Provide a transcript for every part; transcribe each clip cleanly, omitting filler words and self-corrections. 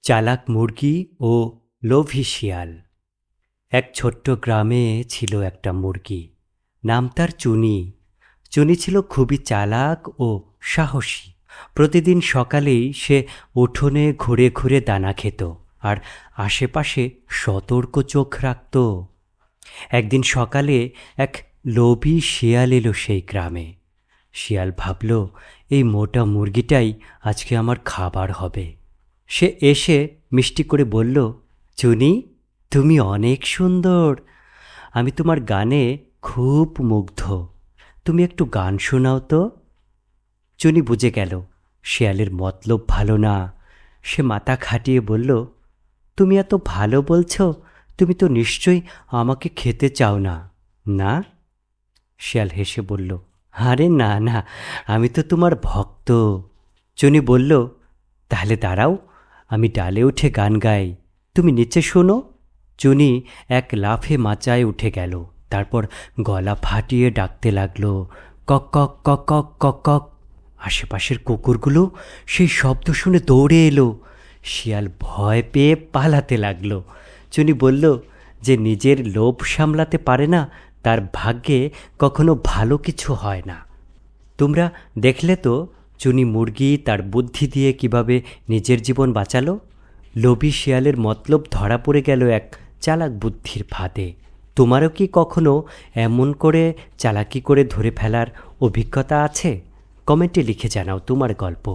চালাক মুরগি ও লোভী শিয়াল। এক ছোট্ট গ্রামে ছিল একটা মুরগি, নাম তার চুনি। চুনি ছিল খুবই চালাক ও সাহসী। প্রতিদিন সকালেই সে উঠোনে ঘুরে ঘুরে দানা খেত আর আশেপাশে সতর্ক চোখ রাখত। একদিন সকালে এক লোভী শিয়াল এলো সেই গ্রামে। শিয়াল ভাবল, এই মোটা মুরগিটাই আজকে আমার খাবার হবে। সে এসে মিষ্টি করে বলল, চুনি, তুমি অনেক সুন্দর। আমি তোমার গানে খুব মুগ্ধ। তুমি একটু গান শোনাও তো। চুনি বুঝে গেল শিয়ালের মতলব ভালো না। সে মাথা খাটিয়ে বলল, তুমি এত ভালো বলছো, তুমি তো নিশ্চয়ই আমাকে খেতে চাও না, না? শিয়াল হেসে বলল, আরে না না, আমি তো তোমার ভক্ত। চুনি বলল, তাহলে দাঁড়াও, আমি ডালে উঠে গান গাই, তুমি নিচে শোনো। চুনি এক লাফে মাচায় উঠে গেল। তারপর গলা ফাটিয়ে ডাকতে লাগলো, কক কক কক কক কক কক। আশেপাশের কুকুরগুলো সেই শব্দ শুনে দৌড়ে এলো। শিয়াল ভয় পেয়ে পালাতে লাগলো। চুনি বলল, যে নিজের লোভ সামলাতে পারে না, তার ভাগ্যে কখনো ভালো কিছু হয় না। তোমরা দেখলে তো চুনি মুরগি তার বুদ্ধি দিয়ে কিভাবে নিজের জীবন বাঁচালো। লোভী শিয়ালের মতলব ধরা পড়ে গেল এক চালাক বুদ্ধির ফাঁদে। তোমারও কি কখনো এমন করে চালাকি করে ধরে ফেলার অভিজ্ঞতা আছে? কমেন্টে লিখে জানাও তোমার গল্প।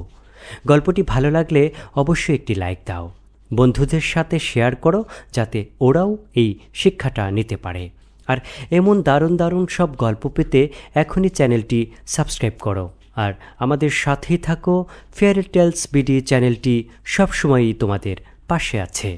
গল্পটি ভালো লাগলে অবশ্যই একটি লাইক দাও। বন্ধুদের সাথে শেয়ার করো, যাতে ওরাও এই শিক্ষাটা নিতে পারে। আর এমন দারুণ দারুণ সব গল্প পেতে এখনই চ্যানেলটি সাবস্ক্রাইব করো। আর আমাদের সাথেই থাকো। ফেয়ারি টেলস বিডি চ্যানেলটি সবসময়ই তোমাদের পাশে আছে।